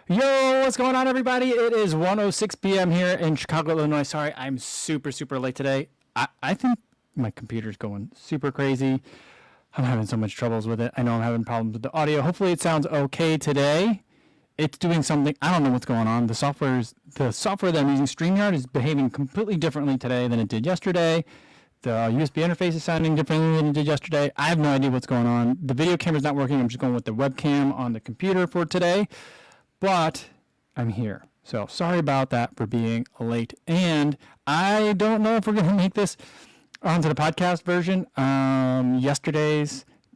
Yo, what's going on, everybody? It is 1:06 p.m. here in Chicago, Illinois. Sorry, I'm super late today. I think my computer's going super crazy. I'm having so much troubles with it. I know I'm having problems with the audio. Hopefully it sounds okay today. It's doing something. I don't know what's going on. The software that I'm using, StreamYard, is behaving completely differently today than it did yesterday. The USB interface is sounding differently than it did yesterday. I have no idea what's going on. The video camera's not working. I'm just going with the webcam on the computer for today. But I'm here. So sorry about that for being late. And I don't know if we're going to make this onto the podcast version.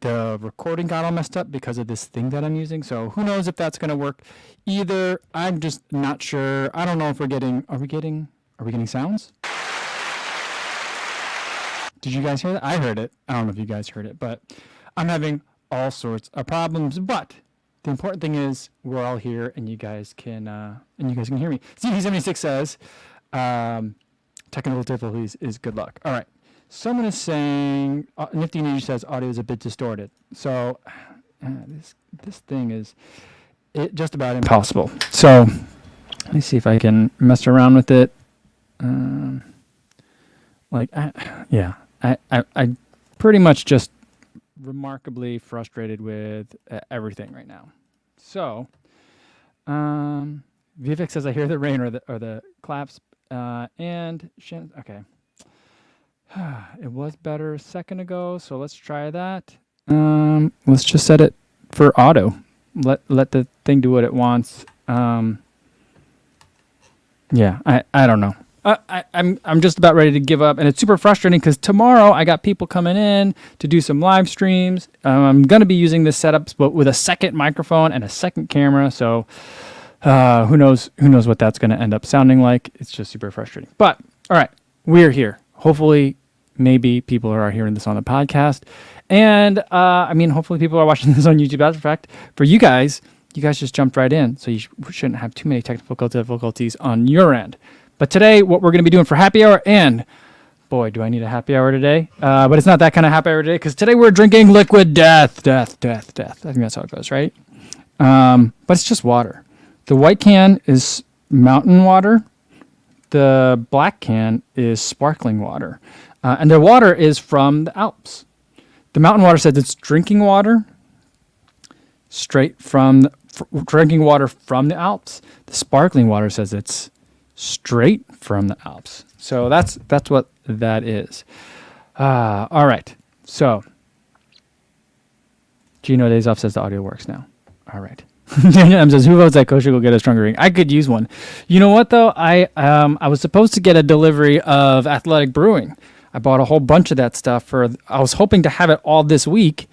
The recording got all messed up because of this thing that I'm using. So who knows if that's going to work either. I'm just not sure. I don't know if are we getting sounds? Did you guys hear that? I heard it. I don't know if you guys heard it, but I'm having all sorts of problems. But the important thing is we're all here, and you guys can hear me. CV76 says, technical difficulties is good luck. All right. Someone is saying, Nifty Ninja says audio is a bit distorted. So this thing is just about impossible. So let me see if I can mess around with it. I pretty much just remarkably frustrated with everything right now. So, Vivek says, I hear the rain or the claps, and Shannon, okay. It was better a second ago, so let's try that. Let's just set it for auto. Let the thing do what it wants. I don't know. I'm just about ready to give up, and it's super frustrating because tomorrow I got people coming in to do some live streams. I'm going to be using this setup, but with a second microphone and a second camera. So who knows what that's going to end up sounding like. It's just super frustrating. But all right, we're here. Hopefully, maybe people are hearing this on the podcast, and hopefully people are watching this on YouTube. As a fact, for you guys just jumped right in, so you shouldn't have too many technical difficulties on your end. But today, what we're going to be doing for happy hour, and boy, do I need a happy hour today. But it's not that kind of happy hour today, because today we're drinking liquid death. I think that's how it goes, right? But it's just water. The white can is mountain water. The black can is sparkling water. And the water is from the Alps. The mountain water says it's drinking water, drinking water from the Alps. The sparkling water says it's straight from the Alps. So that's what that is. All right. So Gino Days Off says the audio works now. All right. Daniel M says, who votes that Kosher will get a stronger ring? I could use one. You know what, though? I was supposed to get a delivery of Athletic Brewing. I bought a whole bunch of that stuff I was hoping to have it all this week.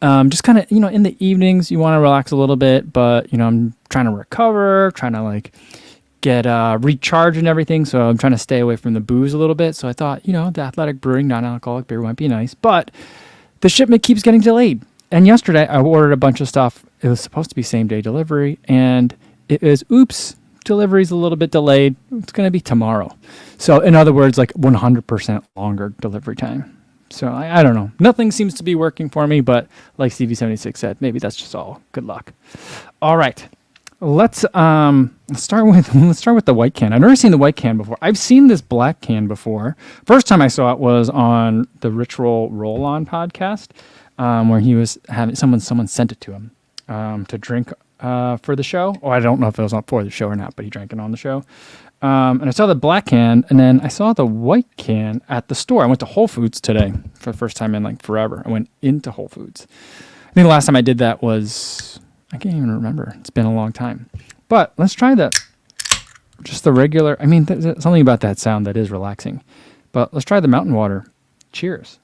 Just kind of, in the evenings, you want to relax a little bit, but, I'm trying to recover, trying to get recharged and everything. So I'm trying to stay away from the booze a little bit. So I thought, the Athletic Brewing non-alcoholic beer might be nice, but the shipment keeps getting delayed. And yesterday I ordered a bunch of stuff. It was supposed to be same day delivery, and it is, delivery's a little bit delayed. It's going to be tomorrow. So in other words, 100% longer delivery time. So I don't know. Nothing seems to be working for me, but like CV76 said, maybe that's just all good luck. All right. Let's start with the white can. I've never seen the white can before. I've seen this black can before. First time I saw it was on the Ritual Roll-On podcast, where he was having someone sent it to him to drink for the show. Oh, I don't know if it was for the show or not, but he drank it on the show. And I saw the black can, and then I saw the white can at the store. I went to Whole Foods today for the first time in forever. I went into Whole Foods. I think the last time I did that was, I can't even remember. It's been a long time. But let's try just the regular. There's something about that sound that is relaxing. But let's try the mountain water. Cheers.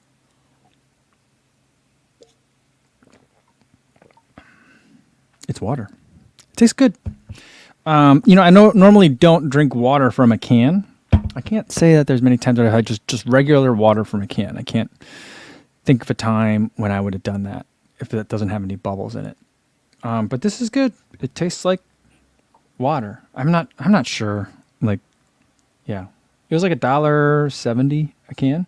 It's water. It tastes good. I normally don't drink water from a can. I can't say that there's many times that I've had just regular water from a can. I can't think of a time when I would have done that if that doesn't have any bubbles in it. But this is good. It tastes like water. I'm not sure. It was $1.70 a can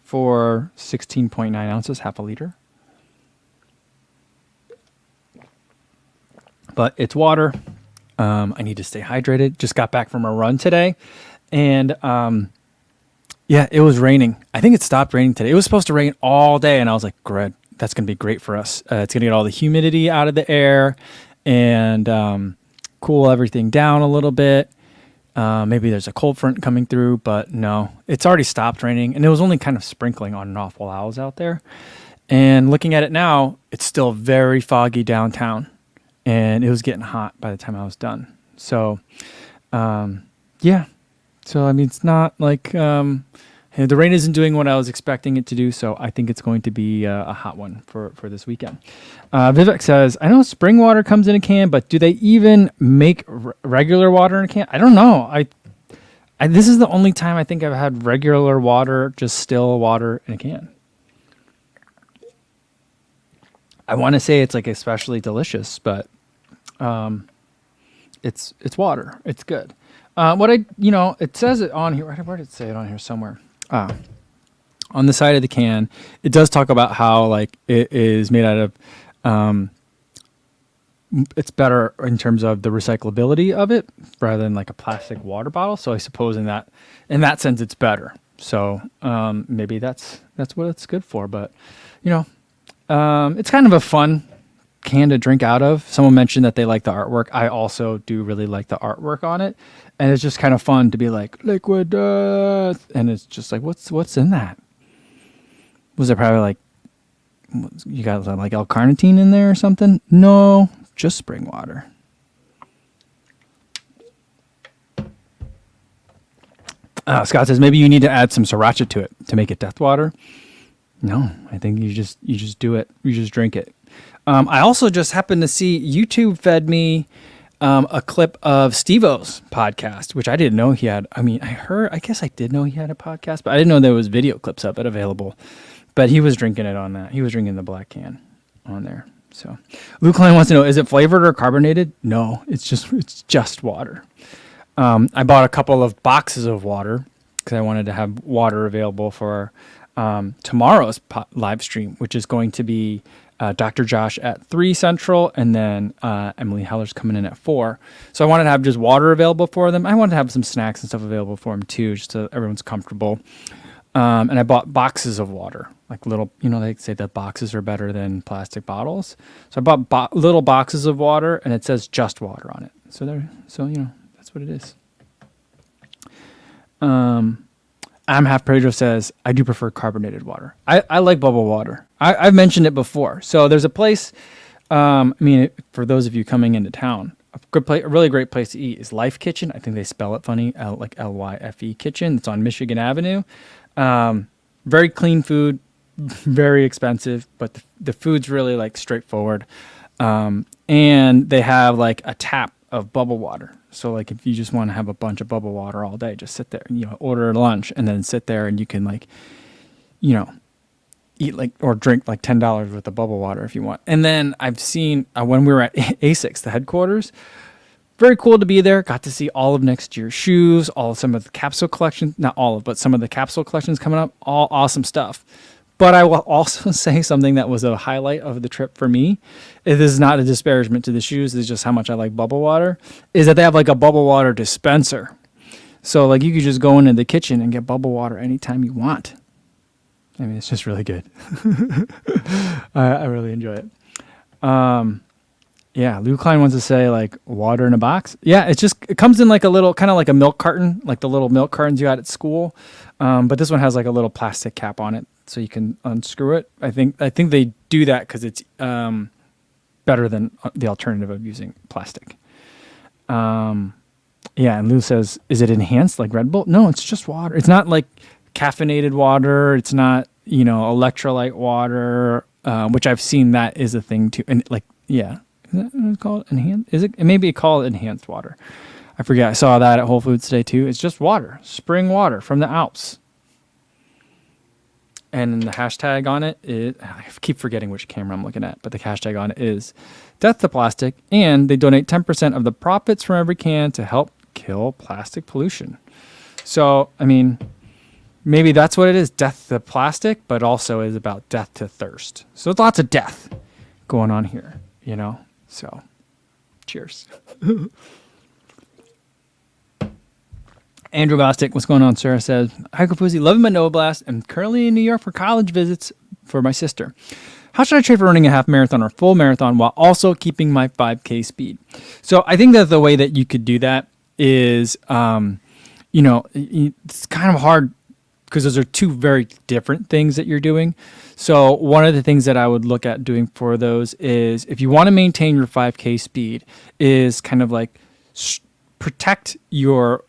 for 16.9 ounces, half a liter. But it's water. I need to stay hydrated. Just got back from a run today, and yeah, it was raining. I think it stopped raining today. It was supposed to rain all day, and I was like, "Great, that's going to be great for us. It's going to get all the humidity out of the air and cool everything down a little bit. Maybe there's a cold front coming through, but no, it's already stopped raining, and it was only kind of sprinkling on and off while I was out there. And looking at it now, it's still very foggy downtown, and it was getting hot by the time I was done. So, yeah. So, I mean, it's not like the rain isn't doing what I was expecting it to do, so I think it's going to be a hot one for this weekend. Vivek says, I know spring water comes in a can, but do they even make regular water in a can? I don't know. This is the only time I think I've had regular water, just still water in a can. I want to say it's like especially delicious, but it's water. It's good. It says it on here. Where did it say it on here somewhere? On the side of the can, it does talk about how like it is made out of. It's better in terms of the recyclability of it rather than like a plastic water bottle. So I suppose in that sense, it's better. So maybe that's what it's good for. But it's kind of a fun can to drink out of. Someone mentioned that they like the artwork. I also do really like the artwork on it, and it's just kind of fun to be like liquid death, and it's just like what's in that? Was it probably like you got like L-carnitine in there or something? No, just spring water. Scott says maybe you need to add some sriracha to it to make it death water. No, I think you just do it. You just drink it. I also just happened to see YouTube fed me a clip of Steve-O's podcast, which I didn't know he had. I guess I did know he had a podcast, but I didn't know there was video clips of it available. But he was drinking it on that. He was drinking the black can on there. So Luke Klein wants to know, is it flavored or carbonated? No, it's just water. I bought a couple of boxes of water because I wanted to have water available for tomorrow's live stream, which is going to be Dr. Josh at 3 Central, and then Emily Heller's coming in at 4. So I wanted to have just water available for them. I wanted to have some snacks and stuff available for them too, just so everyone's comfortable. And I bought boxes of water, like little, they say that boxes are better than plastic bottles. So I bought little boxes of water, and it says just water on it. So that's what it is. I'm Half Pedro says, I do prefer carbonated water. I like bubble water. I've mentioned it before. So there's a place, for those of you coming into town, a really great place to eat is Life Kitchen. I think they spell it funny, like Lyfe Kitchen. It's on Michigan Avenue. Very clean food, very expensive, but the food's really like straightforward. And they have like a tap of bubble water. So like if you just want to have a bunch of bubble water all day, just sit there, order lunch and then sit there and you can like, eat like or drink like $10 worth of bubble water if you want. And then I've seen when we were at ASICS, the headquarters, very cool to be there. Got to see all of next year's shoes, some of the capsule collections, not all of, but some of the capsule collections coming up, all awesome stuff. But I will also say something that was a highlight of the trip for me. This is not a disparagement to the shoes. It's just how much I like bubble water. Is that they have like a bubble water dispenser. So like you could just go into the kitchen and get bubble water anytime you want. I mean, it's just really good. I really enjoy it. Yeah, Lou Klein wants to say like water in a box. Yeah, it comes in like a little, kind of like a milk carton, like the little milk cartons you got at school. But this one has like a little plastic cap on it, so you can unscrew it. I think they do that because it's better than the alternative of using plastic. Yeah, and Lou says, is it enhanced like Red Bull? No, it's just water. It's not like caffeinated water. It's not electrolyte water, which I've seen that is a thing too. And like, yeah. Is that what it's called? Enhanced? Is it? It may be called enhanced water. I forget. I saw that at Whole Foods today too. It's just water, spring water from the Alps. And the hashtag on it is, I keep forgetting which camera I'm looking at, but the hashtag on it is Death to Plastic, and they donate 10% of the profits from every can to help kill plastic pollution. So, I mean, maybe that's what it is, death to plastic, but also is about death to thirst. So it's lots of death going on here, So, cheers. Andrew Bostic, what's going on, sir? Says, hi, Kapuzi, loving my Nova Blast. I'm currently in New York for college visits for my sister. How should I train for running a half marathon or full marathon while also keeping my 5K speed? So I think that the way that you could do that is, it's kind of hard because those are two very different things that you're doing. So one of the things that I would look at doing for those is if you want to maintain your 5K speed is kind of like protect your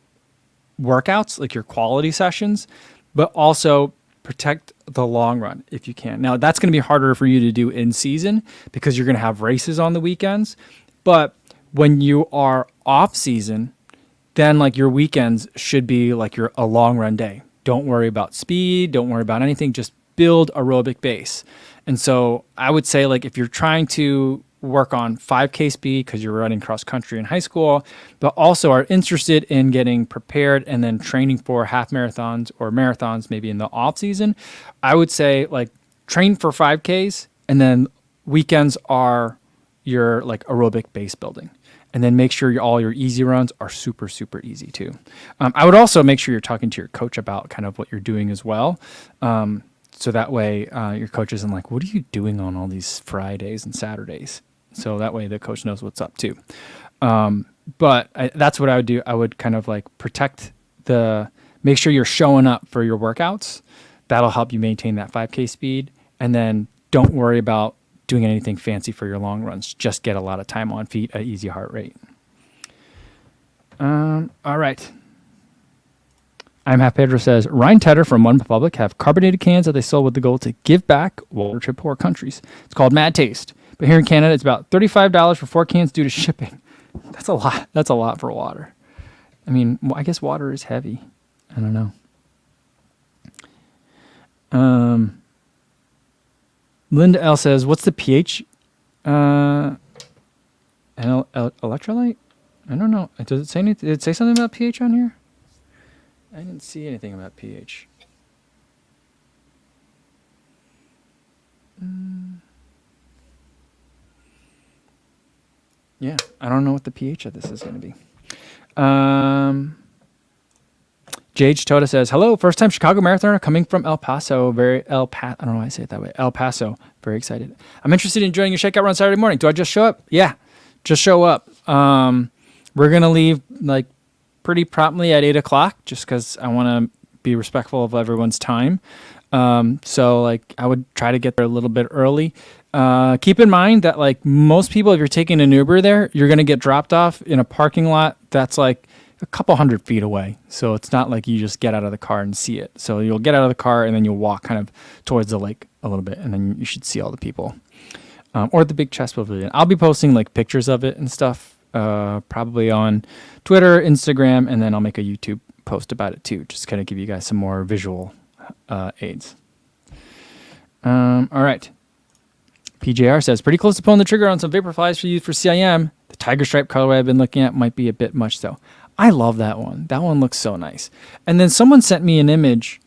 workouts, like your quality sessions, but also protect the long run if you can. Now that's going to be harder for you to do in season because you're going to have races on the weekends. But when you are off season, then like your weekends should be like a long run day. Don't worry about speed. Don't worry about anything. Just build aerobic base. And so I would say like if you're trying to work on 5K speed because you're running cross country in high school, but also are interested in getting prepared and then training for half marathons or marathons maybe in the off season, I would say like train for 5Ks and then weekends are your like aerobic base building. And then make sure all your easy runs are super, super easy too. I would also make sure you're talking to your coach about kind of what you're doing as well. So that way your coach isn't like, what are you doing on all these Fridays and Saturdays? So that way the coach knows what's up too. But that's what I would do. I would kind of like make sure you're showing up for your workouts. That'll help you maintain that 5K speed. And then don't worry about doing anything fancy for your long runs. Just get a lot of time on feet at easy heart rate. All right. I'm Half Pedro says, Ryan Tedder from One Republic have carbonated cans that they sell with the goal to give back water to poor countries. It's called Mad Taste. But here in Canada, it's about $35 for 4 cans due to shipping. That's a lot. That's a lot for water. I mean, I guess water is heavy. I don't know. Linda L says, what's the pH? Electrolyte? I don't know. Does it say anything? Did it say something about pH on here? I didn't see anything about pH. Yeah, I don't know what the pH of this is going to be. Jage Toda says, hello, first time Chicago marathoner coming from El Paso. I don't know why I say it that way. El Paso. Very excited. I'm interested in joining your shakeout run Saturday morning. Do I just show up? Yeah, just show up. We're going to leave like pretty promptly at 8 o'clock just because I want to be respectful of everyone's time. So like I would try to get there a little bit early. Keep in mind that like most people, if you're taking an Uber there, you're going to get dropped off in a parking lot that's like a couple 100 feet away. So it's not like you just get out of the car and see it. So you'll get out of the car and then you'll walk kind of towards the lake a little bit and then you should see all the people. Or the big chess pavilion. I'll be posting like pictures of it and stuff, probably on Twitter, Instagram, and then I'll make a YouTube post about it too. Just kind of give you guys some more visual aids. All right. PJR says, pretty close to pulling the trigger on some Vaporflies for use for CIM. The Tiger Stripe colorway I've been looking at might be a bit much though. I love that one. That one looks so nice. And then someone sent me an image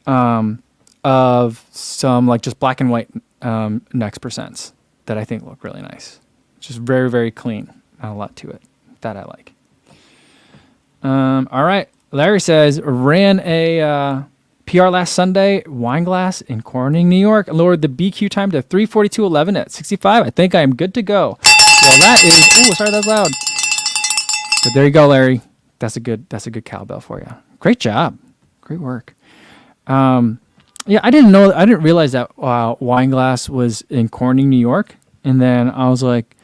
of some like just black and white Next percents that I think look really nice. Just very, very clean. Not a lot to it. That I like. All right. Larry says, ran a PR last Sunday, wine glass in Corning, New York. I lowered the BQ time to 3:42.11 at 65. I think I am good to go. Well, that is, sorry, that's loud. But there you go, Larry. That's a good cowbell for you. Great job. Great work. Yeah, I didn't realize that wine glass was in Corning, New York. And then I was like,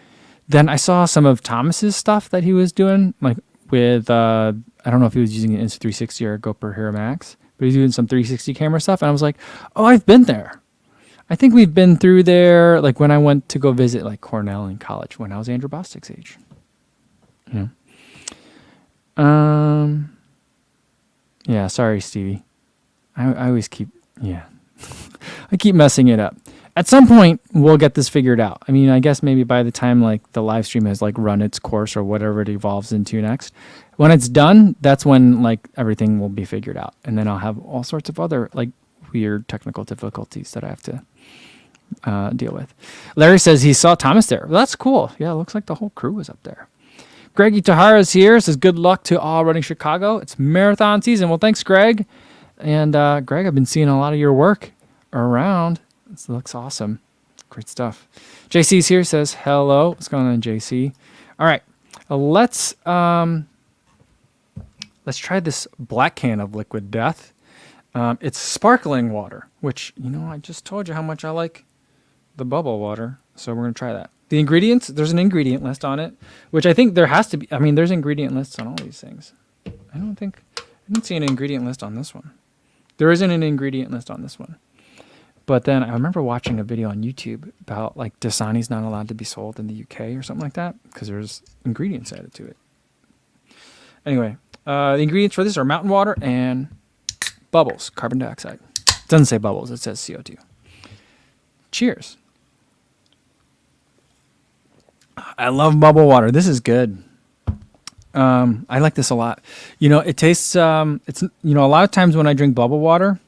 then I saw some of Thomas's stuff that he was doing, like with, I don't know if he was using an Insta360 or a GoPro Hero Max, but he's doing some 360 camera stuff. And I was like, oh, I've been there. I think we've been through there, like when I went to go visit like Cornell in college when I was Andrew Bostic's age. Yeah. Yeah, sorry, Stevie. I always keep, I keep messing it up. At some point, we'll get this figured out. I mean, I guess maybe by the time like the live stream has like run its course or whatever it evolves into next, when it's done, that's when like everything will be figured out. And then I'll have all sorts of other like weird technical difficulties that I have to deal with. Larry says he saw Thomas there. Well, that's cool. Yeah, it looks like the whole crew was up there. Greggy Tahara's here. Says good luck to all running Chicago. It's marathon season. Well, thanks, Greg. And Greg, I've been seeing a lot of your work around. This looks awesome. Great stuff. JC's here. Says hello. What's going on, JC? All right. Let's try this black can of Liquid Death. It's sparkling water, which, I just told you how much I like the bubble water. So we're going to try that. The ingredients, there's an ingredient list on it, which I think there has to be. I mean, there's ingredient lists on all these things. I didn't see an ingredient list on this one. There isn't an ingredient list on this one. But then I remember watching a video on YouTube about like Dasani's not allowed to be sold in the UK or something like that because there's ingredients added to it. Anyway, the ingredients for this are mountain water and bubbles, carbon dioxide. It doesn't say bubbles, it says CO2. Cheers. I love bubble water. This is good. I like this a lot. It tastes, it's, a lot of times when I drink bubble water,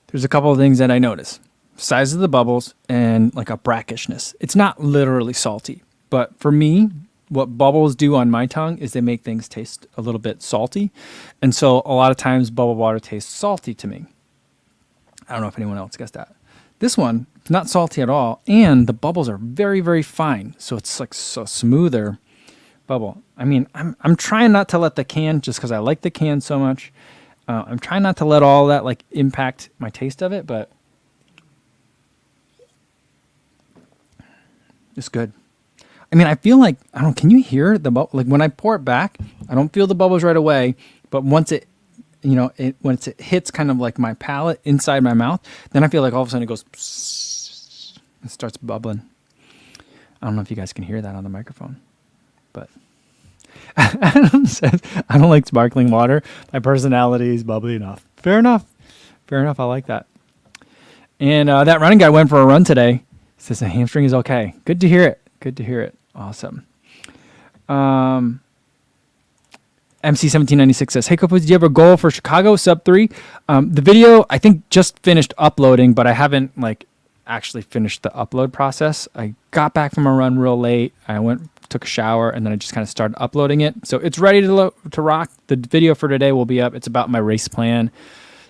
there's a couple of things that I notice. Size of the bubbles and like a brackishness. It's not literally salty, but for me, what bubbles do on my tongue is they make things taste a little bit salty. And so a lot of times bubble water tastes salty to me. I don't know if anyone else gets that. This one, not salty at all. And the bubbles are very, very fine. So it's like so smoother bubble. I mean, I'm trying not to let the can, just because I like the can so much, I'm trying not to let all that like impact my taste of it, but it's good. I mean, I feel like, can you hear the bubble? Like when I pour it back, I don't feel the bubbles right away, but once it, once it hits kind of like my palate inside my mouth, then I feel like all of a sudden it goes, psst, it starts bubbling. I don't know if you guys can hear that on the microphone, but Adam says, I don't like sparkling water. My personality is bubbly enough. Fair enough. I like that. And that running guy went for a run today. Says the hamstring is okay. Good to hear it. Awesome. MC1796 says, hey, Kopos, do you have a goal for Chicago sub 3? The video, I think, just finished uploading, but I haven't actually finished the upload process. I got back from a run real late. I took a shower, and then I just kind of started uploading it. So it's ready to rock. The video for today will be up. It's about my race plan,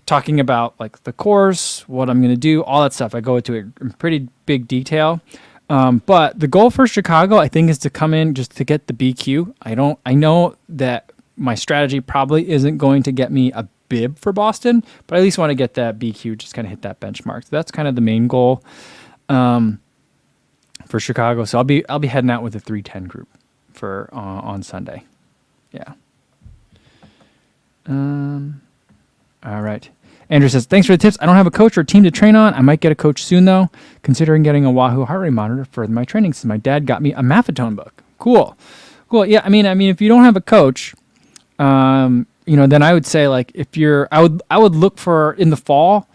talking about the course, what I'm going to do, all that stuff. I go into it in pretty big detail. But the goal for Chicago, I think, is to come in just to get the BQ. I know that my strategy probably isn't going to get me a bib for Boston, but I at least want to get that BQ, just kind of hit that benchmark. So that's kind of the main goal for Chicago. So I'll be heading out with the 310 group for on Sunday. Yeah. All right. Andrew says, thanks for the tips. I don't have a coach or team to train on. I might get a coach soon, though, considering getting a Wahoo heart rate monitor for my training since my dad got me a Maffetone book. Cool. Yeah, I mean, if you don't have a coach, then I would say, I would look for, in the fall,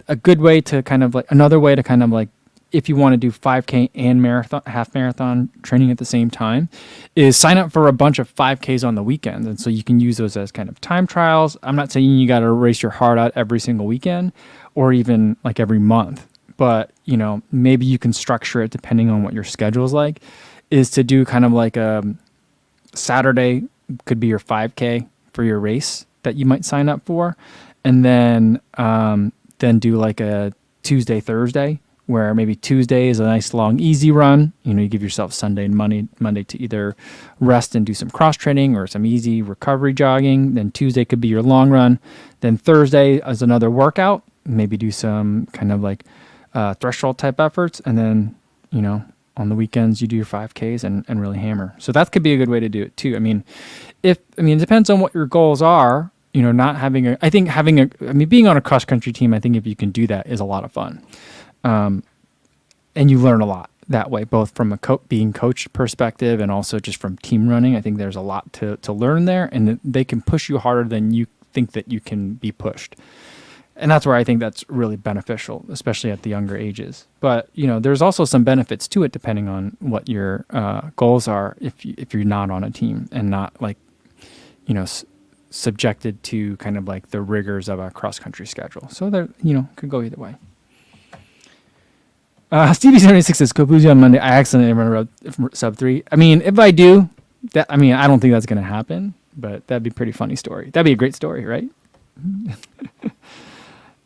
a good way to another way to if you want to do 5K and half marathon training at the same time, is sign up for a bunch of 5Ks on the weekends. And so you can use those as kind of time trials. I'm not saying you got to race your heart out every single weekend or even every month, but maybe you can structure it depending on what your schedule is like, is to do kind of a Saturday could be your 5K for your race that you might sign up for. And then do a Tuesday, Thursday, where maybe Tuesday is a nice long easy run. You give yourself Sunday and Monday to either rest and do some cross training or some easy recovery jogging. Then Tuesday could be your long run. Then Thursday is another workout. Maybe do some kind of threshold type efforts. And then, on the weekends you do your 5Ks and really hammer. So that could be a good way to do it too. It depends on what your goals are. Being on a cross country team, I think if you can do that is a lot of fun. And you learn a lot that way, both from a being coach perspective and also just from team running. I think there's a lot to learn there, and they can push you harder than you think that you can be pushed. And that's where I think that's really beneficial, especially at the younger ages. But, there's also some benefits to it depending on what your goals are if you're not on a team and not subjected to kind of the rigors of a cross-country schedule. So there, could go either way. Stevie76 says, Kobuzi on Monday. I accidentally run a sub 3. If I do, I mean, I don't think that's going to happen, but that'd be a pretty funny story. That'd be a great story, right?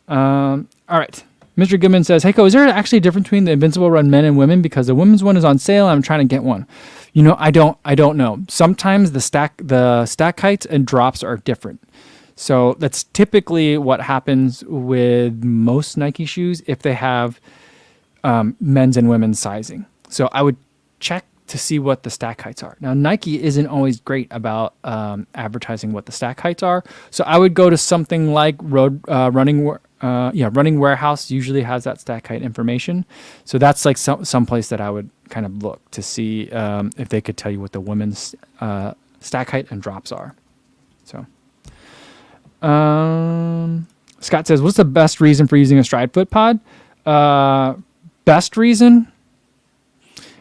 All right. Mr. Goodman says, "Hey, is there actually a difference between the Invincible Run men and women? Because the women's one is on sale, and I'm trying to get one." I don't know. Sometimes the stack heights and drops are different. So that's typically what happens with most Nike shoes if they have men's and women's sizing. So I would check to see what the stack heights are. Now, Nike isn't always great about advertising what the stack heights are. So I would go to something like Running Warehouse usually has that stack height information. So that's like some place that I would kind of look to see if they could tell you what the women's stack height and drops are. So Scott says, "What's the best reason for using a Stride foot pod?" Best reason?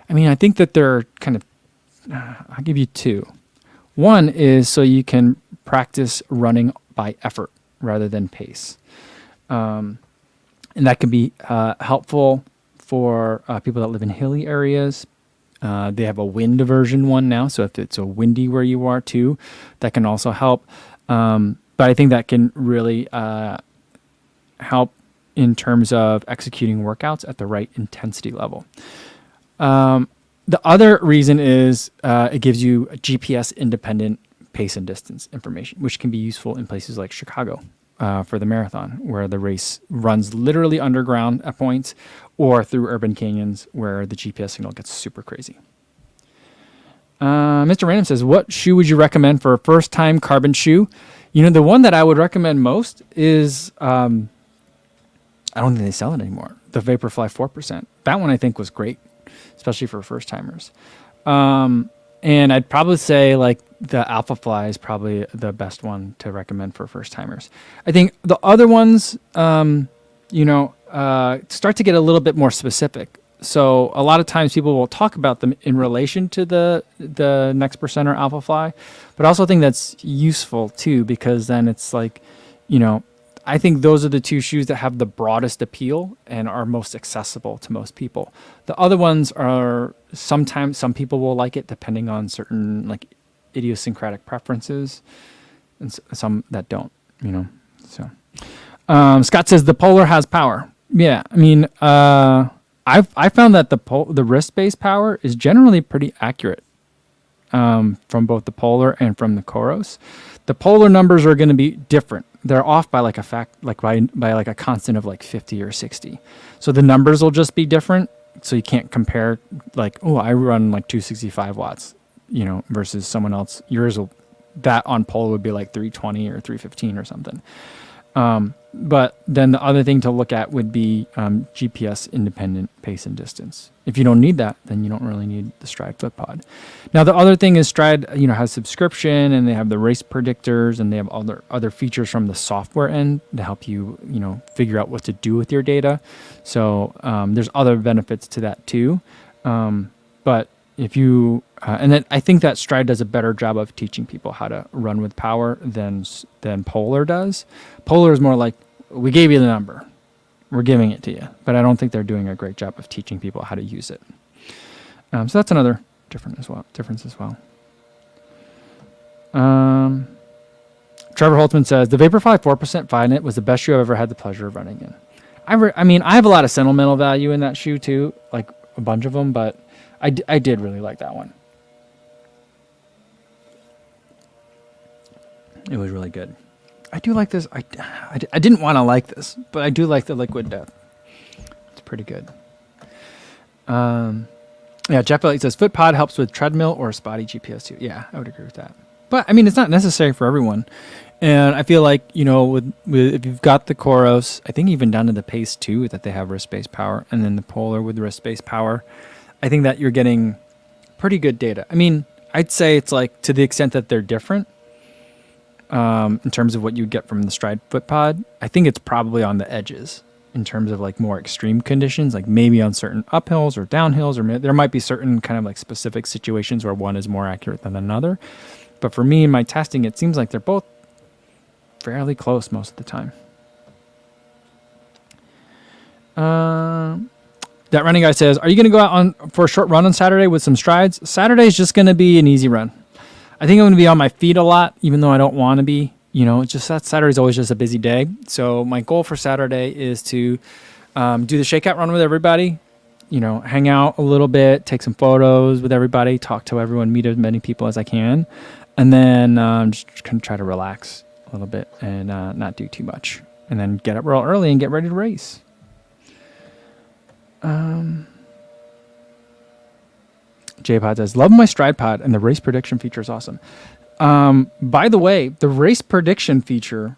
I mean, I think that they're kind of, I'll give you two. One is so you can practice running by effort rather than pace. And that can be helpful for people that live in hilly areas. They have a wind aversion one now, so if it's a windy where you are too, that can also help. But I think that can really help in terms of executing workouts at the right intensity level. The other reason is it gives you a GPS independent pace and distance information, which can be useful in places like Chicago for the marathon, where the race runs literally underground at points, or through urban canyons where the GPS signal gets super crazy. Mr. Random says, "What shoe would you recommend for a first-time carbon shoe?" The one that I would recommend most is, I don't think they sell it anymore, the Vaporfly 4%. That one I think was great, especially for first-timers. And I'd probably say like the Alphafly is probably the best one to recommend for first-timers. I think the other ones, start to get a little bit more specific. So a lot of times people will talk about them in relation to the Next Percent or Alphafly, but I also think that's useful too, because then it's like, I think those are the two shoes that have the broadest appeal and are most accessible to most people. The other ones are sometimes some people will like it depending on certain like idiosyncratic preferences, and some that don't. So Scott says the Polar has power. Yeah, I mean, I found that the wrist-based power is generally pretty accurate from both the Polar and from the Coros. The Polar numbers are going to be different. They're off by like by like a constant of like 50 or 60. So the numbers will just be different. So you can't compare like, oh, I run like 265 watts, versus someone else. That on Polar would be like 320 or 315 or something. But then the other thing to look at would be GPS independent pace and distance. If you don't need that, then you don't really need the Stride foot pod. Now the other thing is Stride, has subscription, and they have the race predictors, and they have other features from the software end to help you, figure out what to do with your data. So there's other benefits to that too. But if you and then I think that Stride does a better job of teaching people how to run with power than Polar does. Polar is more like, we gave you the number, we're giving it to you, but I don't think they're doing a great job of teaching people how to use it. So that's another difference as well. Trevor Holtzman says the Vaporfly 4% Finite was the best shoe I've ever had the pleasure of running in. I have a lot of sentimental value in that shoe too, like a bunch of them, but I did really like that one. It was really good. I do like this. I didn't want to like this, but I do like the Liquid Death. It's pretty good. Jeff Elliott says foot pod helps with treadmill or spotty GPS too. Yeah, I would agree with that. But I mean, it's not necessary for everyone. And I feel like, with if you've got the Coros, I think even down to the Pace 2 that they have wrist-based power, and then the Polar with wrist-based power, I think that you're getting pretty good data. I mean, I'd say it's like to the extent that they're different in terms of what you'd get from the Stride foot pod, I think it's probably on the edges in terms of like more extreme conditions, like maybe on certain uphills or downhills, or there might be certain kind of like specific situations where one is more accurate than another. But for me in my testing, it seems like they're both fairly close most of the time. That running guy says, are you going to go out for a short run on Saturday with some strides? Saturday is just going to be an easy run. I think I'm going to be on my feet a lot, even though I don't want to be. It's just that Saturday's always just a busy day. So my goal for Saturday is to do the shakeout run with everybody. Hang out a little bit, take some photos with everybody, talk to everyone, meet as many people as I can, and then just kind of try to relax a little bit and not do too much, and then get up real early and get ready to race. J-Pod says, love my stride pod, and the race prediction feature is awesome. By the way, the race prediction feature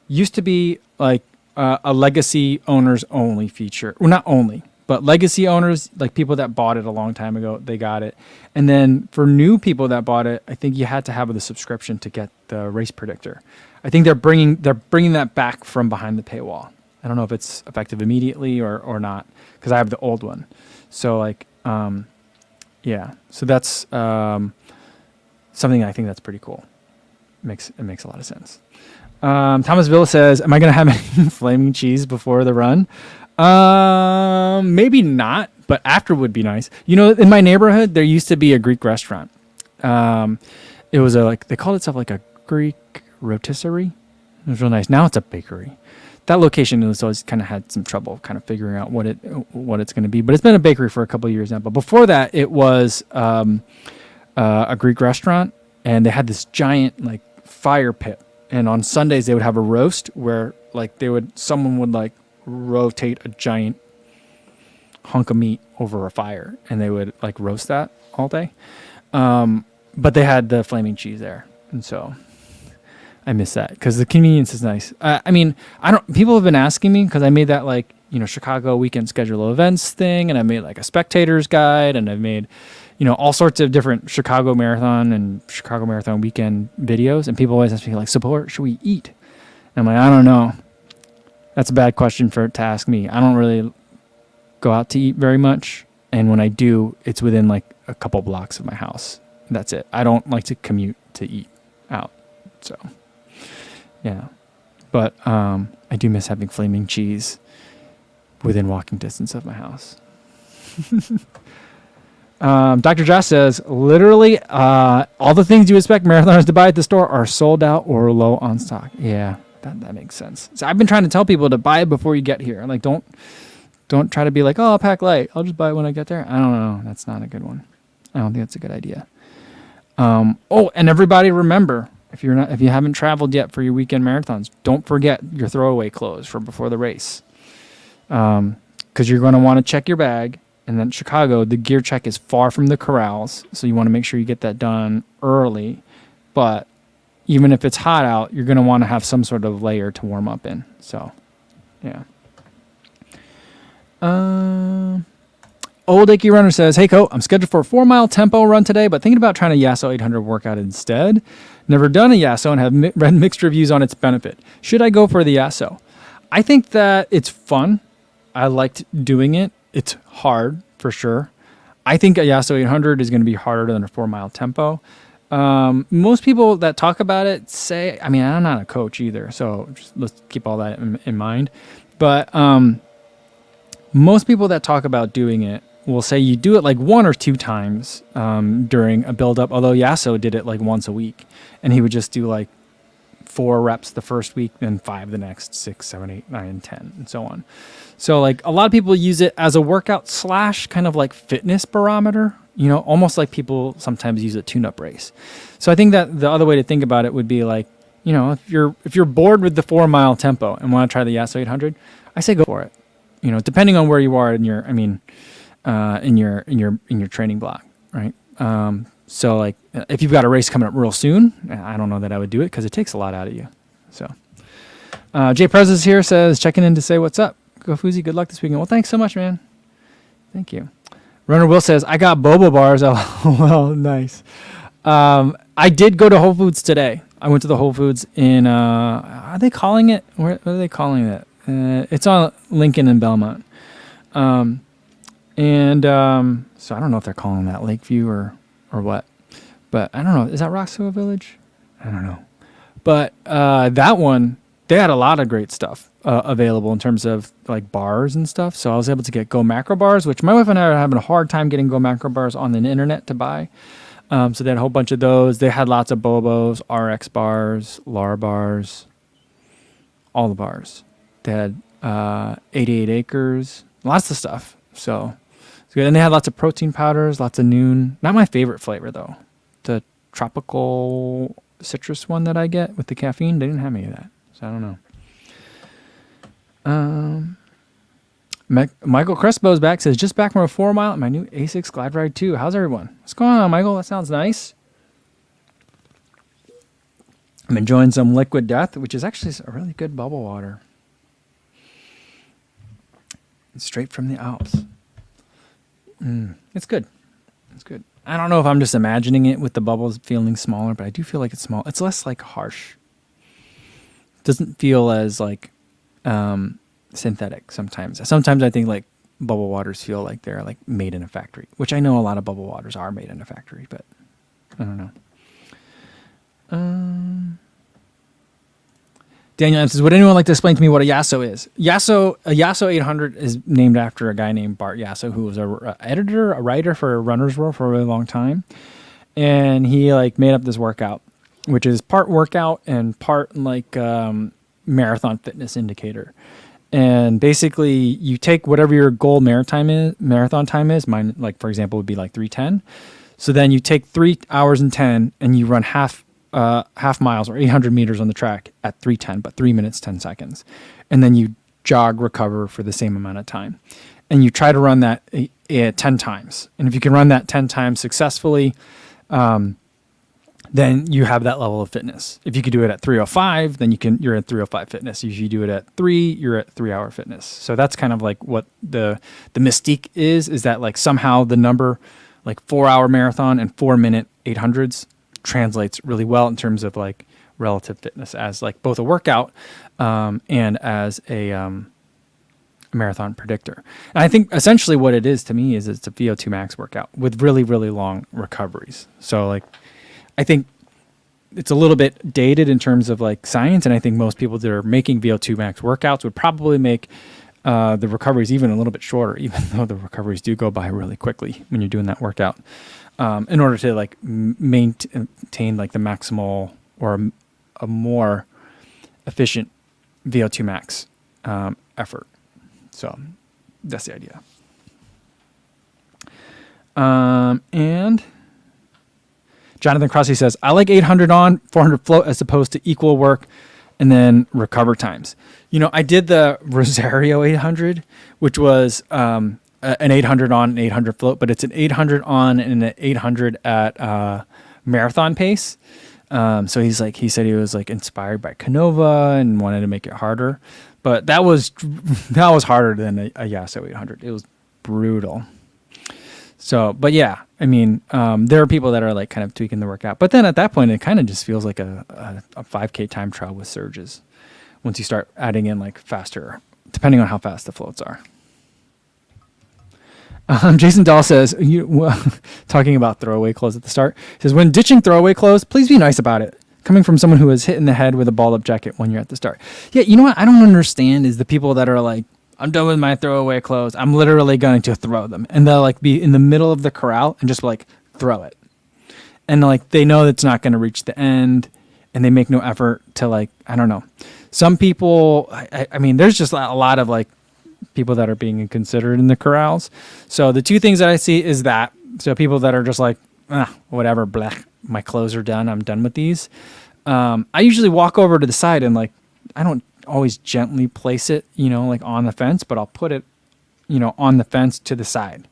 used to be like a legacy owners only feature. Well, not only, but legacy owners, like people that bought it a long time ago, they got it. And then for new people that bought it, I think you had to have the subscription to get the race predictor. I think they're bringing that back from behind the paywall. I don't know if it's effective immediately or not, because I have the old one. So like, yeah. So that's something I think that's pretty cool. It makes a lot of sense. Thomas Villa says, am I going to have any flaming cheese before the run? Maybe not, but after would be nice. In my neighborhood, there used to be a Greek restaurant. It was they called itself like a Greek rotisserie. It was real nice. Now it's a bakery. That location was always kind of had some trouble kind of figuring out what it's going to be, but it's been a bakery for a couple of years now. But before that, it was a Greek restaurant, and they had this giant like fire pit. And on Sundays they would have a roast where like someone would rotate a giant hunk of meat over a fire, and they would like roast that all day. But they had the flaming cheese there, and so I miss that because the convenience is nice. People have been asking me because I made that Chicago weekend schedule of events thing, and I made like a spectator's guide, and I've made all sorts of different Chicago Marathon and Chicago Marathon weekend videos, and people always ask me so what should we eat? And I'm like, I don't know. That's a bad question to ask me. I don't really go out to eat very much, and when I do, it's within like a couple blocks of my house. That's it. I don't like to commute to eat out. So, yeah. But I do miss having flaming cheese within walking distance of my house. Dr. Josh says, literally, all the things you expect marathoners to buy at the store are sold out or low on stock. Yeah, that makes sense. So I've been trying to tell people to buy it before you get here. Like, don't try to be like, oh, I'll pack light. I'll just buy it when I get there. I don't know. That's not a good one. I don't think that's a good idea. And everybody remember, if you haven't traveled yet for your weekend marathons, don't forget your throwaway clothes for before the race. Because you're going to want to check your bag. And then Chicago, the gear check is far from the corrals, so you want to make sure you get that done early. But even if it's hot out, you're going to want to have some sort of layer to warm up in. So, yeah. Old Icky Runner says, hey, Co, I'm scheduled for a 4-mile tempo run today, but thinking about trying a Yasso 800 workout instead. Never done a Yasso and have read mixed reviews on its benefit. Should I go for the Yasso? I think that it's fun. I liked doing it. It's hard for sure. I think a Yasso 800 is going to be harder than a 4-mile tempo. Most people that talk about it say, I'm not a coach either, so let's keep all that in mind. But most people that talk about doing it will say you do it like 1 or 2 times during a build-up, although Yasso did it like once a week, and he would just do like 4 reps the first week, then 5 the next, 6, 7, 8, 9, 10, and so on. So like a lot of people use it as a workout / kind of like fitness barometer, almost like people sometimes use a tune-up race. So I think that the other way to think about it would be like, if you're bored with the 4-mile tempo and want to try the Yasso 800, I say go for it. Depending on where you are in your, in your training block, right? So like if you've got a race coming up real soon, I don't know that I would do it because it takes a lot out of you. So Jay Prezes here says, checking in to say what's up. Go Foozy, good luck this weekend. Well, thanks so much, man. Thank you. Runner Will says, I got boba bars. Oh, well, nice. I did go to Whole Foods today. I went to the Whole Foods in, are they calling it? What are they calling it? It's on Lincoln and Belmont. So I don't know if they're calling that Lakeview or what. But I don't know. Is that Roxville Village? I don't know. But that one, they had a lot of great stuff available in terms of like bars and stuff. So I was able to get Go Macro bars, which my wife and I are having a hard time getting Go Macro bars on the internet to buy. So they had a whole bunch of those. They had lots of Bobos, RX bars, LAR bars, all the bars. They had 88 acres, lots of stuff. So it's good. And they had lots of protein powders, lots of Noon. Not my favorite flavor though. The tropical citrus one that I get with the caffeine, they didn't have any of that. So I don't know. Michael Crespo's back, says, just back from a 4 mile at my new A6 Glide Ride 2. How's everyone? What's going on, Michael? That sounds nice. I'm enjoying some Liquid Death, which is actually a really good bubble water. It's straight from the Alps. It's good. It's good. I don't know if I'm just imagining it with the bubbles feeling smaller, but I do feel like it's small. It's less like harsh. It doesn't feel as like synthetic sometimes. Sometimes I think like bubble waters feel like they're like made in a factory, which I know a lot of bubble waters are made in a factory, but I don't know. Daniel says, would anyone like to explain to me what a Yasso is? A Yasso 800 is named after a guy named Bart Yasso, who was a writer for Runner's World for a really long time. And he like made up this workout, which is part workout and part like marathon fitness indicator. And basically you take whatever your goal marathon time is. Mine, like for example, would be like 3:10. So then you take 3 hours and 10 and you run half miles or 800 meters on the track at 3:10, but 3 minutes, 10 seconds. And then you jog, recover for the same amount of time. And you try to run that 10 times. And if you can run that 10 times successfully, then you have that level of fitness. If you could do it at 3:05, then you're at 3:05 fitness. If you do it at 3, you're at 3 hour fitness. So that's kind of like what the mystique is that like somehow the number like 4 hour marathon and 4 minute 800s translates really well in terms of like relative fitness as like both a workout and as a marathon predictor. And I think essentially what it is to me is it's a VO2 max workout with really, really long recoveries. So like, I think it's a little bit dated in terms of like science. And I think most people that are making VO2 max workouts would probably make the recoveries even a little bit shorter, even though the recoveries do go by really quickly when you're doing that workout, in order to like maintain like the maximal or a more efficient VO2 max effort. So that's the idea. And Jonathan Crossy says, I like 800 on, 400 float as opposed to equal work and then recover times. You know, I did the Rosario 800, which was an 800 on and 800 float, but it's an 800 on and an 800 at marathon pace. So he said he was like inspired by Canova and wanted to make it harder, but that was harder than a Yasso 800. It was brutal. So, but yeah, I mean, there are people that are like kind of tweaking the workout, but then at that point, it kind of just feels like a 5K time trial with surges once you start adding in like faster, depending on how fast the floats are. Jason Dahl says, talking about throwaway clothes at the start, says, when ditching throwaway clothes, please be nice about it. Coming from someone who was hit in the head with a balled up jacket when you're at the start. Yeah, you know what I don't understand is the people that are like, I'm done with my throwaway clothes. I'm literally going to throw them. And they'll like be in the middle of the corral and just like throw it. And like they know it's not going to reach the end and they make no effort to like, I don't know. Some people, I mean, there's just a lot of like people that are being considered in the corrals. So the two things that I see is that. So people that are just like, whatever, blech, my clothes are done. I'm done with these. I usually walk over to the side and like, I don't always gently place it, like on the fence, but I'll put it, on the fence to the side.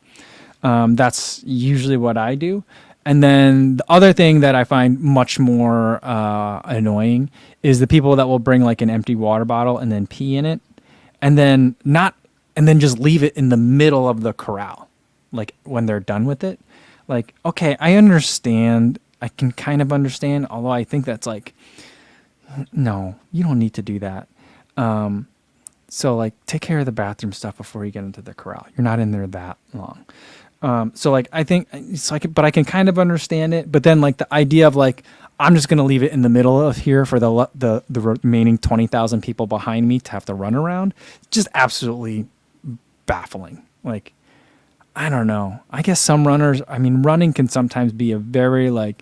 That's usually what I do. And then the other thing that I find much more annoying is the people that will bring like an empty water bottle and then pee in it and then just leave it in the middle of the corral. Like when they're done with it, like, okay, I understand. I can kind of understand, although I think that's like, no, you don't need to do that. So like take care of the bathroom stuff before you get into the corral. You're not in there that long. So like, I think it's like, but I can kind of understand it, but then like the idea of like, I'm just going to leave it in the middle of here for the remaining 20,000 people behind me to have to run around. Just absolutely baffling. Like, I don't know. I guess some runners, I mean, running can sometimes be a very like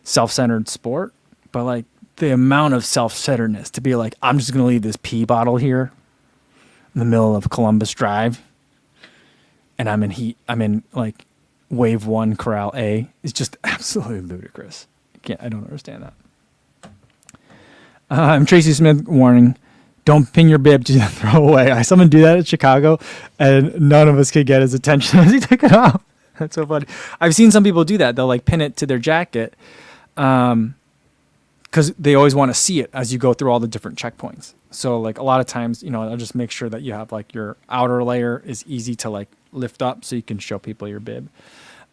self-centered sport, but like the amount of self-centeredness to be like, I'm just going to leave this pee bottle here in the middle of Columbus Drive and I'm in like wave 1 corral A is just absolutely ludicrous. I don't understand that. I'm Tracy Smith warning, don't pin your bib to throw away. I saw someone do that at Chicago and none of us could get his attention as he took it off. That's so funny. I've seen some people do that. They'll like pin it to their jacket because they always want to see it as you go through all the different checkpoints. So like a lot of times, I'll just make sure that you have like your outer layer is easy to like lift up so you can show people your bib.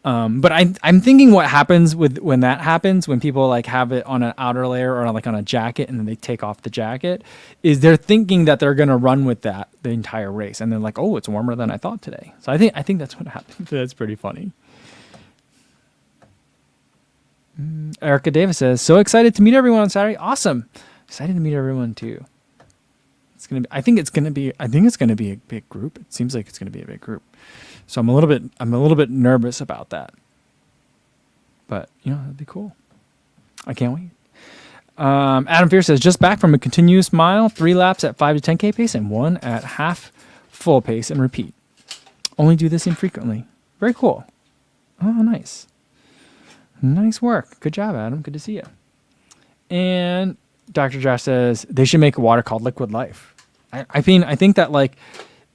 But I'm thinking what happens when that happens, when people like have it on an outer layer or like on a jacket and then they take off the jacket, is they're thinking that they're going to run with that the entire race. And they're like, oh, it's warmer than I thought today. So I think that's what happened. That's pretty funny. Erica Davis says, so excited to meet everyone on Saturday. Awesome. Excited to meet everyone too. I think it's going to be a big group. It seems like it's going to be a big group. So I'm a little bit nervous about that. But, that'd be cool. I can't wait. Adam Fierce says, just back from a continuous mile, 3 laps at 5 to 10K pace and 1 at half full pace and repeat. Only do this infrequently. Very cool. Oh, nice. Nice work. Good job, Adam. Good to see you. And Dr. Josh says, they should make a water called Liquid Life. I think that like,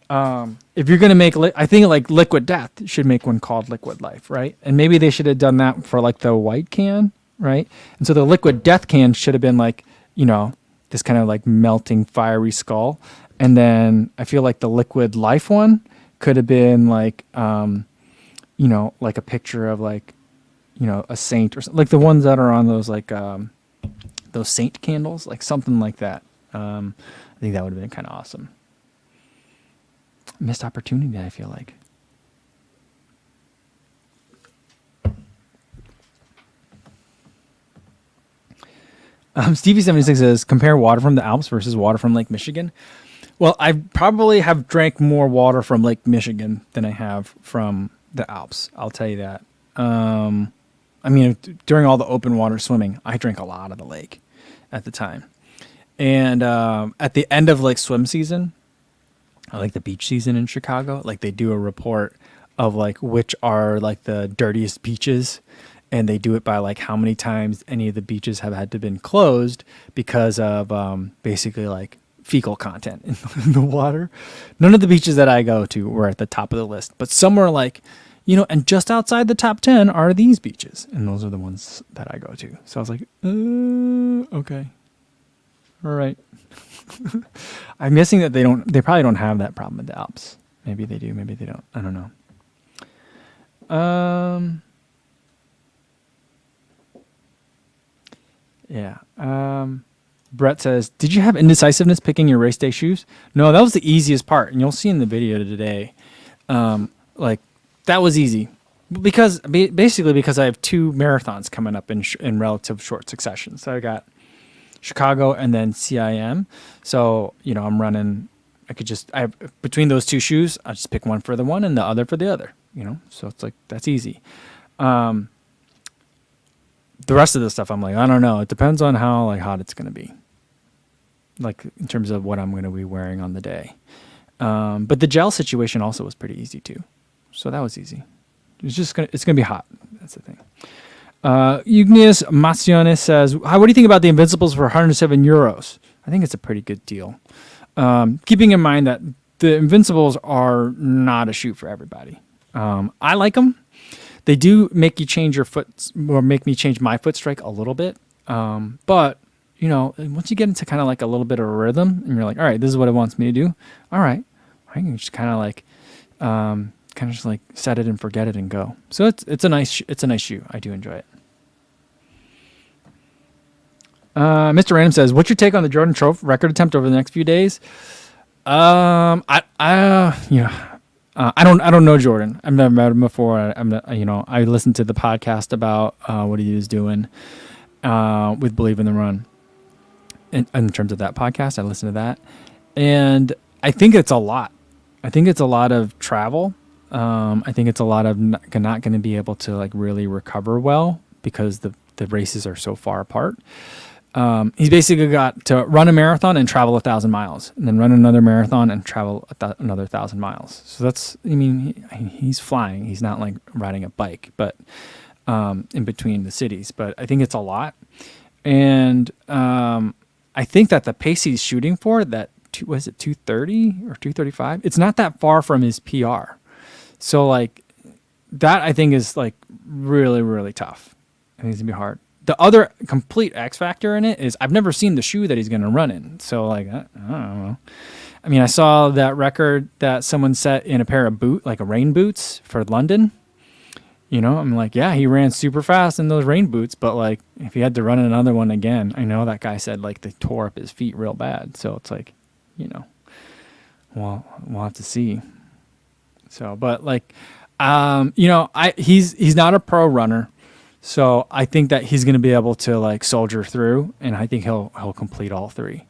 if you're going to make, I think like Liquid Death should make one called Liquid Life, right? And maybe they should have done that for like the white can, right? And so the Liquid Death can should have been like, this kind of like melting fiery skull. And then I feel like the Liquid Life one could have been like, like a picture of like, a saint or something, like the ones that are on those like, those saint candles, like something like that. I think that would have been kind of awesome. Missed opportunity, I feel like. Stevie76 says, compare water from the Alps versus water from Lake Michigan. Well, I probably have drank more water from Lake Michigan than I have from the Alps. I'll tell you that. During all the open water swimming, I drank a lot of the lake at the time. And at the end of like swim season, like the beach season in Chicago, like they do a report of like which are like the dirtiest beaches, and they do it by like how many times any of the beaches have had to been closed because of basically like fecal content in the water. None of the beaches that I go to were at the top of the list, but some were like, and just outside the top 10 are these beaches, and those are the ones that I go to. So I was like, okay, all right. I'm guessing that they probably don't have that problem in the Alps. Maybe they do, maybe they don't. I don't know. Yeah. Brett says, did you have indecisiveness picking your race day shoes? No, that was the easiest part. And you'll see in the video today, like that was easy because I have 2 marathons coming up in relative short succession. So I got Chicago and then CIM. So, I'm running, between those 2 shoes, I just pick one for the one and the other for the other, so it's like, that's easy. The rest of the stuff, I'm like, I don't know. It depends on how like hot it's going to be, like in terms of what I'm going to be wearing on the day. But the gel situation also was pretty easy too. So that was easy. It's going to be hot. That's the thing. Igneous Maciones says, what do you think about the Invincibles for 107 euros? I think it's a pretty good deal. Keeping in mind that the Invincibles are not a shoe for everybody. I like them. They do make you change your foot, or make me change my foot strike a little bit. But, once you get into kind of like a little bit of a rhythm and you're like, all right, this is what it wants me to do. All right. I can just kind of like, just like set it and forget it and go. So it's a nice shoe. I do enjoy it. Mr. Random says, what's your take on the Jordan Trophy record attempt over the next few days? I don't know Jordan. I've never met him before. I listened to the podcast about what he was doing with Believe in the Run. In terms of that podcast, I listened to that, and I think it's a lot. I think it's a lot of travel. I think it's a lot of not going to be able to like really recover well because the races are so far apart. He's basically got to run a marathon and travel 1,000 miles, and then run another marathon and travel another 1,000 miles. So that's, I mean, he's flying. He's not like riding a bike, but in between the cities. But I think it's a lot, and I think that the pace he's shooting for, that was it 2:30 or 2:35? It's not that far from his PR. So like that, I think is like really, really tough. I think it's gonna be hard. The other complete X factor in it is I've never seen the shoe that he's going to run in. So like, I don't know. I mean, I saw that record that someone set in a pair of like a rain boots for London. You know, I'm like, yeah, he ran super fast in those rain boots, but like if he had to run another one again, I know that guy said like they tore up his feet real bad. So it's like, you know, well, we'll have to see. So, but like, you know, he's not a pro runner. So I think that he's going to be able to like soldier through, and I think he'll complete all three.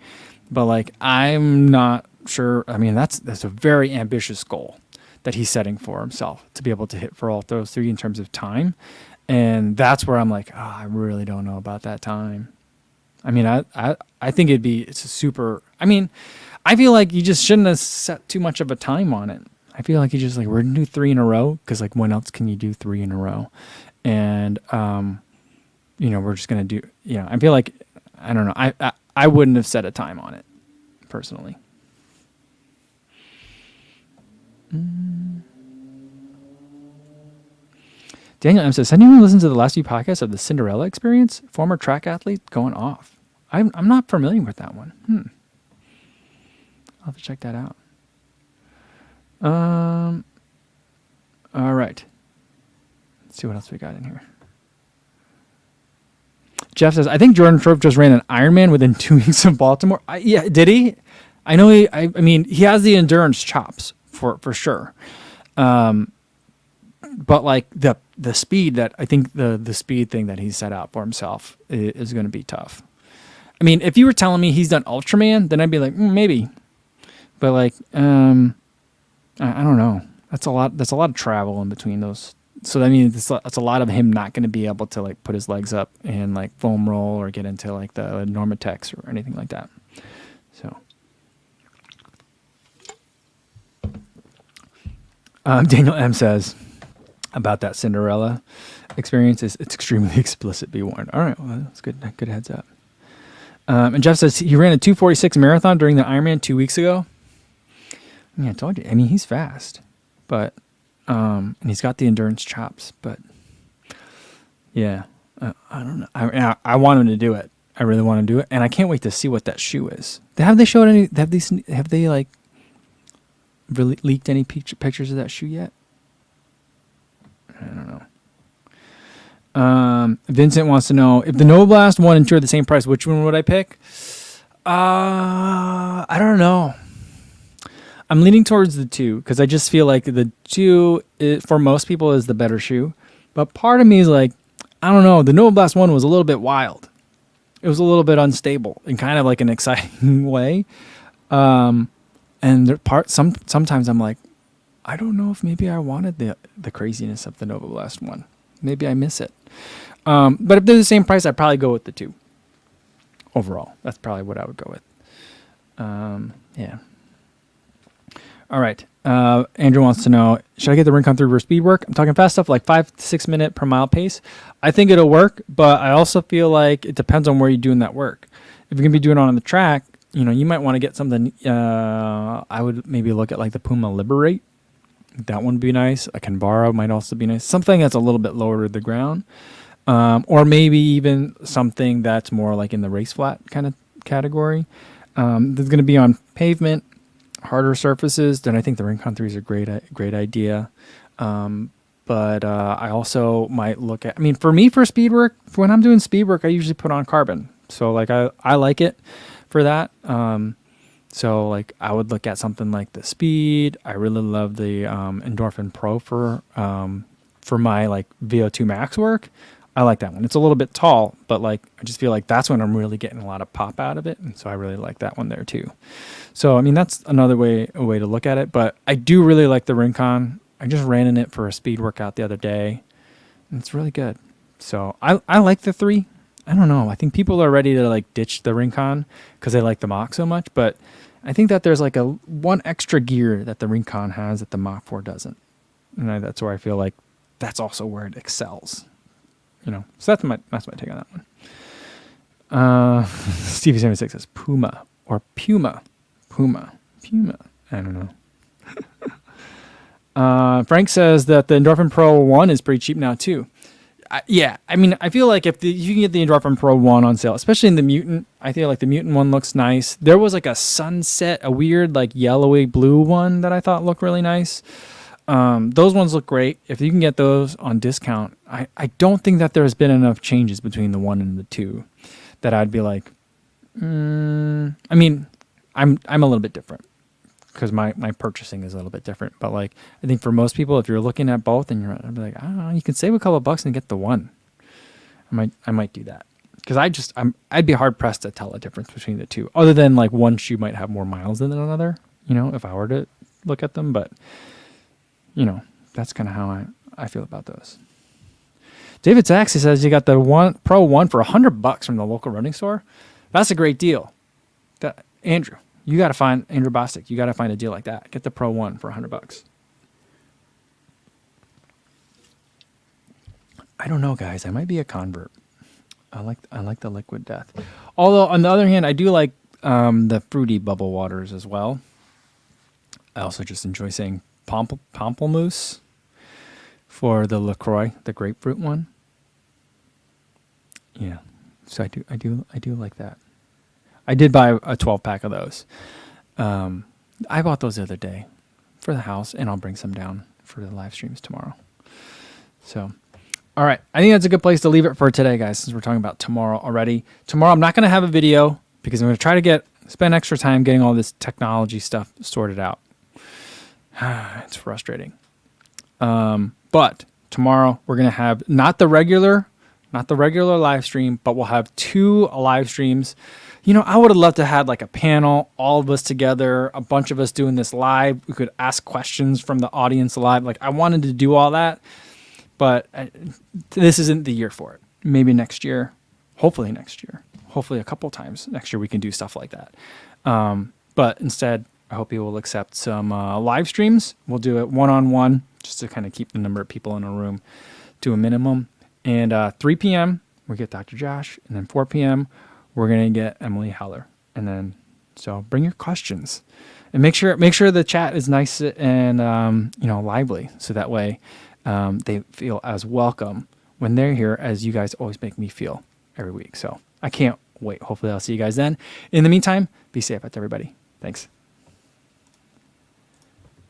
But like, I'm not sure. I mean, that's a very ambitious goal that he's setting for himself, to be able to hit for all those three in terms of time. And that's where I'm like, I really don't know about that time. I mean, I think it's a super, I mean, I feel like you just shouldn't have set too much of a time on it. I feel like you just like, we're going to do 3 in a row. Cause like, when else can you do 3 in a row? And, you know, we're just going to do, you know, I feel like, I don't know. I wouldn't have set a time on it personally. Daniel M says, anyone listen to the last few podcasts of the Cinderella experience? Former track athlete going off. I'm not familiar with that one. I'll have to check that out. All right. Let's see what else we got in here. Jeff says, I think Jordan Thorpe just ran an Ironman within 2 weeks of Baltimore. Yeah, did he? I know I mean, he has the endurance chops for sure. But like the speed that I think the speed thing that he set out for himself is going to be tough. I mean, if you were telling me he's done Ultraman, then I'd be like, maybe. But like, I don't know. That's a lot. That's a lot of travel in between those. So I mean, it's a lot of him not going to be able to like put his legs up and like foam roll or get into like the Normatex or anything like that. So, Daniel M says about that Cinderella experience is it's extremely explicit. Be warned. All right, well, that's good. Good heads up. And Jeff says he ran a 2:46 marathon during the Ironman 2 weeks ago. Yeah, I told you. I mean, he's fast, but. And he's got the endurance chops, but yeah, I don't know. I want him to do it. I really want to do it, and I can't wait to see what that shoe is. Have they showed any? Have they like really leaked any pictures of that shoe yet? I don't know. Vincent wants to know if the Noblast 1 and 2 are the same price. Which one would I pick? I don't know. I'm leaning towards the 2 because I just feel like the 2 for most people is the better shoe. But part of me is like, I don't know. The Noblast 1 was a little bit wild. It was a little bit unstable in kind of like an exciting way. And sometimes I'm like, I don't know if maybe I wanted the craziness of the Noblast 1. Maybe I miss it. But if they're the same price, I'd probably go with the 2. Overall, that's probably what I would go with. Yeah. All right. Andrew wants to know, should I get the Rincon 3 for speed work? I'm talking fast stuff like 5 to 6 minute per mile pace. I think it'll work, but I also feel like it depends on where you're doing that work. If you're going to be doing it on the track, you know, you might want to get something. I would maybe look at like the Puma Liberate. That one would be nice. A Canberra might also be nice. Something that's a little bit lower to the ground. Or maybe even something that's more like in the race flat kind of category. That's going to be on pavement. Harder surfaces, then I think the Rincon 3 is a great idea. But I also might look at, I mean, for me, for speed work, when I'm doing speed work, I usually put on carbon. So like I like it for that. So like I would look at something like the Speed. I really love the Endorphin Pro for my like VO2 max work. I like that one. It's a little bit tall, but like I just feel like that's when I'm really getting a lot of pop out of it, and so I really like that one there too. So I mean that's another way to look at it. But I do really like the Rincon I just ran in it for a speed workout the other day, and it's really good. So I like the 3. I don't know. I think people are ready to like ditch the Rincon because they like the Mach so much, but I think that there's like a one extra gear that the Rincon has that the Mach 4 doesn't, and that's where I feel like that's also where it excels. So that's my take on that one. Stevie76 says Puma or Puma. Puma. I don't know. Frank says that the Endorphin Pro 1 is pretty cheap now too. Yeah, I mean, I feel like if you can get the Endorphin Pro 1 on sale, especially in the Mutant, I feel like the Mutant one looks nice. There was like a sunset, a weird like yellowy blue one that I thought looked really nice. Those ones look great. If you can get those on discount, I don't think that there's been enough changes between the 1 and the 2 that I'd be like, I mean, I'm a little bit different because my purchasing is a little bit different. But like, I think for most people, if you're looking at both and I'd be like, I don't know, you can save a couple of bucks and get the 1. I might do that because I'd be hard pressed to tell a difference between the 2, other than like one shoe might have more miles than another, if I were to look at them. But that's kind of how I feel about those. David Saxey says you got the Pro 1 for $100 from the local running store. That's a great deal. Andrew, you got to find Andrew Bostic. You got to find a deal like that. Get the Pro 1 for $100. I don't know, guys. I might be a convert. I like the Liquid Death. Although on the other hand, I do like the fruity bubble waters as well. I also just enjoy saying pamplemousse for the LaCroix, the grapefruit one. Yeah, so I do like that. I did buy a 12-pack of those. I bought those the other day for the house, and I'll bring some down for the live streams tomorrow. So, all right, I think that's a good place to leave it for today, guys, since we're talking about tomorrow already. Tomorrow I'm not going to have a video because I'm going to try to spend extra time getting all this technology stuff sorted out. It's frustrating. But tomorrow we're going to have not the regular live stream, but we'll have 2 live streams. I would have loved to have like a panel, all of us together, a bunch of us doing this live. We could ask questions from the audience live. Like I wanted to do all that, but this isn't the year for it. Maybe next year, hopefully next year, hopefully a couple times next year we can do stuff like that. But instead, I hope you will accept some live streams. We'll do it one-on-one just to kind of keep the number of people in a room to a minimum. And 3 p.m., we get Dr. Josh. And then 4 p.m., we're going to get Emily Heller. And then, so bring your questions. And make sure the chat is nice and, lively. So that way they feel as welcome when they're here as you guys always make me feel every week. So I can't wait. Hopefully I'll see you guys then. In the meantime, be safe out there, everybody. Thanks.